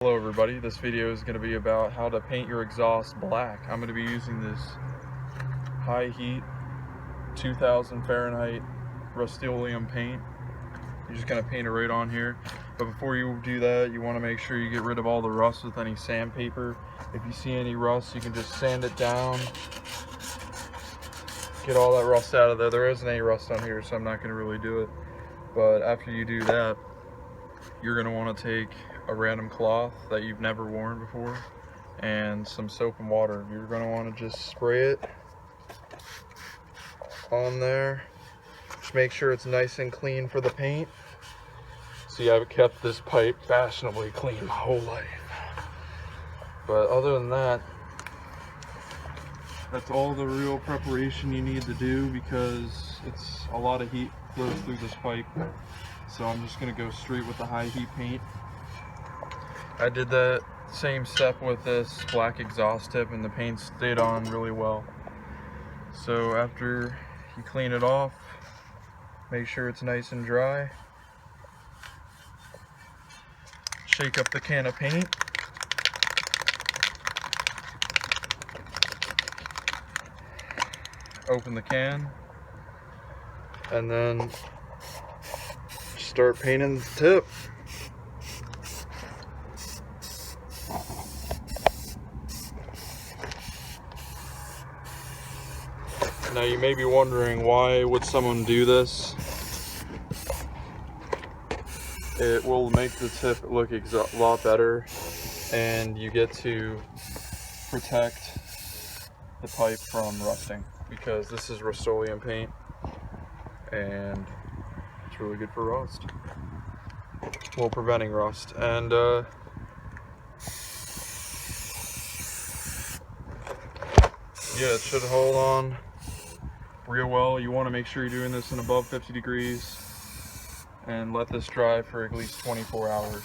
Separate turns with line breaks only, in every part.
Hello everybody, this video is going to be about how to paint your exhaust black. I'm going to be using this high heat 2000 Fahrenheit Rust-Oleum paint. You're just going to paint it right on here. But before you do that, you want to make sure you get rid of all the rust with any sandpaper. If you see any rust, you can just sand it down. Get all that rust out of there. There isn't any rust on here, so I'm not going to really do it. But after you do that, you're going to want to take a random cloth that you've never worn before and some soap and water. You're going to want to just spray it on there. Just make sure it's nice and clean for the paint. See, I've kept this pipe fashionably clean my whole life. But other than that, that's all the real preparation you need to do, because it's a lot of heat flows through this pipe. So I'm just going to go straight with the high heat paint. I did that same step with this black exhaust tip and the paint stayed on really well. So after you clean it off, make sure it's nice and dry. Shake up the can of paint. Open the can. And then start painting the tip. Now you may be wondering, why would someone do this? It will make the tip look a lot better, and you get to protect the pipe from rusting, because this is Rust-Oleum paint and it's really good for rust. Well, preventing rust. And yeah, it should hold on real well. You want to make sure you're doing this in above 50 degrees and let this dry for at least 24 hours.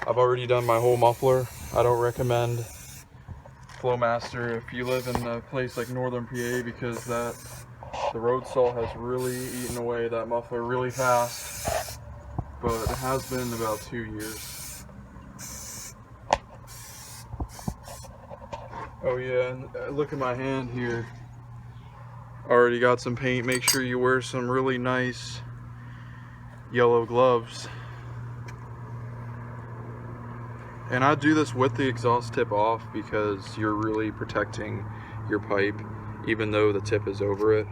I've already done my whole muffler. I don't recommend Flowmaster if you live in a place like northern PA, because the road salt has really eaten away that muffler really fast, but it has been about 2 years. Oh yeah, and look at my hand here. Already got some paint. Make sure you wear some really nice yellow gloves. And I do this with the exhaust tip off, because you're really protecting your pipe even though the tip is over it.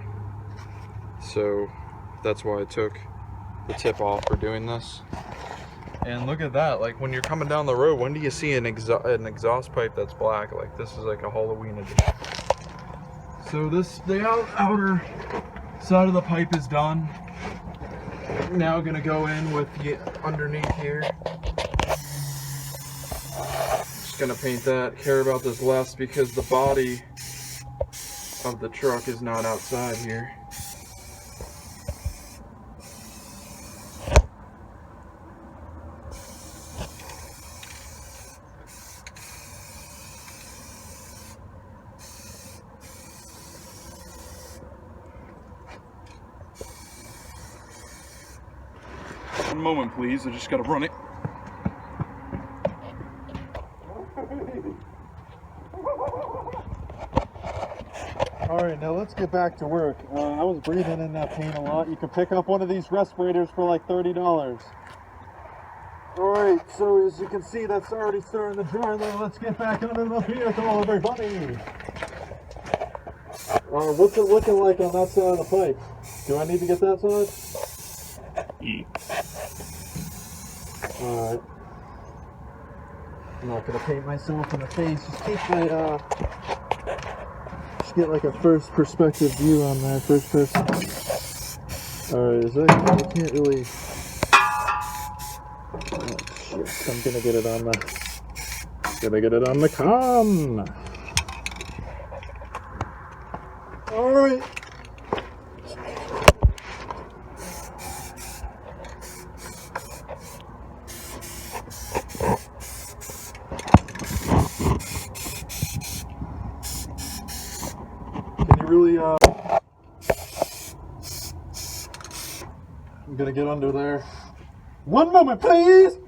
So that's why I took the tip off for doing this. And look at that, like when you're coming down the road, when do you see an exhaust pipe that's black? Like, this is like a Halloween edition. So the outer side of the pipe is done. Now I'm gonna go in with the underneath here. Just gonna paint that. Care about this less because the body of the truck is not outside here. One moment, please. I just gotta run it.
Alright, now let's get back to work. I was breathing in that paint a lot. You can pick up one of these respirators for like $30. Alright, so as you can see, that's already starting to dry though. Let's get back into the vehicle, everybody. What's it looking like on that side of the pipe? Do I need to get that side?
Yeah.
Alright. I'm not gonna paint myself in the face. Just keep my just get like a first perspective view on there, first person. Alright, is that, I can't really, oh shit, I'm gonna get it on the com. Alright. Can you really I'm gonna get under there. One moment, please.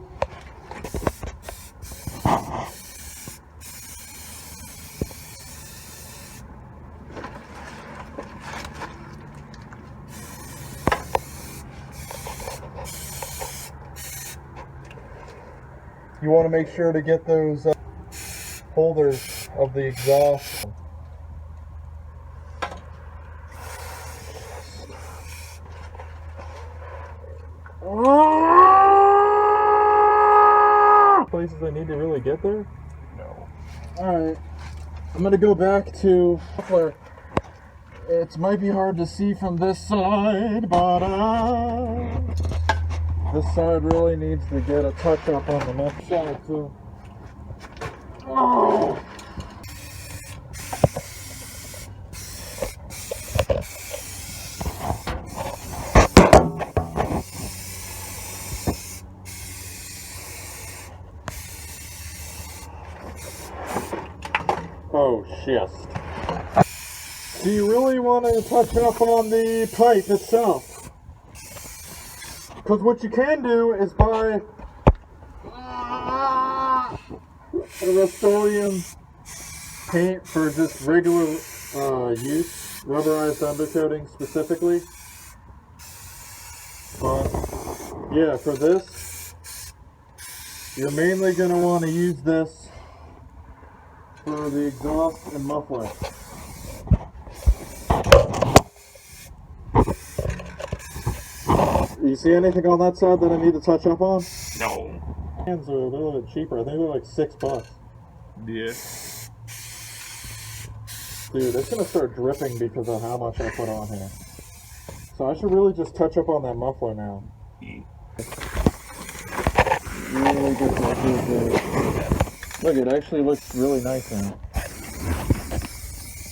You want to make sure to get those holders of the exhaust. Places I need to really get there? No. Alright. I'm gonna go back to muffler. It might be hard to see from this side, but this side really needs to get a touch up on the next side too. Oh. Oh shit. Do you really want to touch up on the pipe itself? Because what you can do is buy a Rust-Oleum paint for just regular use, rubberized undercoating specifically. But yeah, for this, you're mainly going to want to use this for the exhaust and muffler. You see anything on that side that I need to touch up on?
No.
Hands are a little bit cheaper. I think they're like $6.
Yeah.
Dude, it's gonna start dripping because of how much I put on here. So I should really just touch up on that muffler now. Really get that good there. Look, it actually looks really nice now.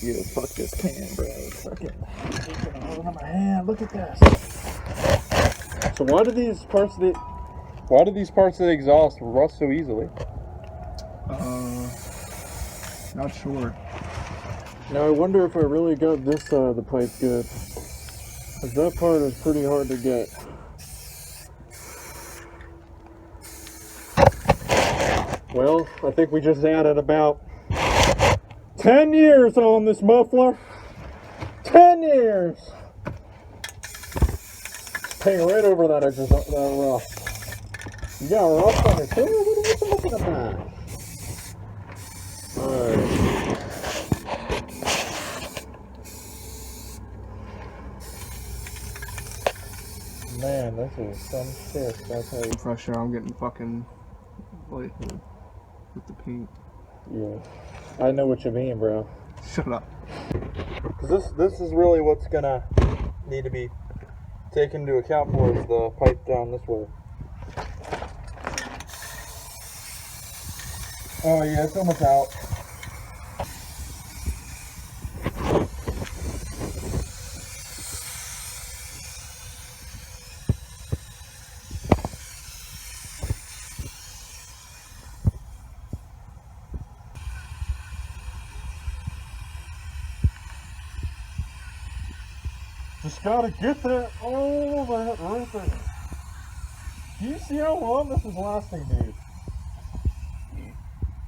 Yeah, fuck this can, bro. Fuck it. It's gonna hold in my hand. Look at this. So why do these parts of the exhaust rust so easily?
Not sure.
Now I wonder if I really got this side of the pipe good. Because that part is pretty hard to get. Well, I think we just added about 10 years on this muffler. 10 years! Hang right over that rust. You got rust on your tail? What are you looking at that? Alright. Man, this is some shit. That's how you...
Pressure, I'm getting fucking light with the paint.
Yeah. I know what you mean, bro.
Shut up.
Cause this is really what's gonna need to be taken into account for is the pipe down this way. Oh yeah, it's almost out. Just gotta get that all that right there. Do you see how long this is lasting, dude?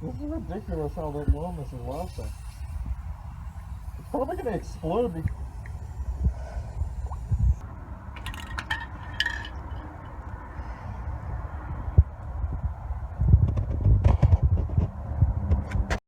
This is ridiculous how long this is lasting. It's probably gonna explode because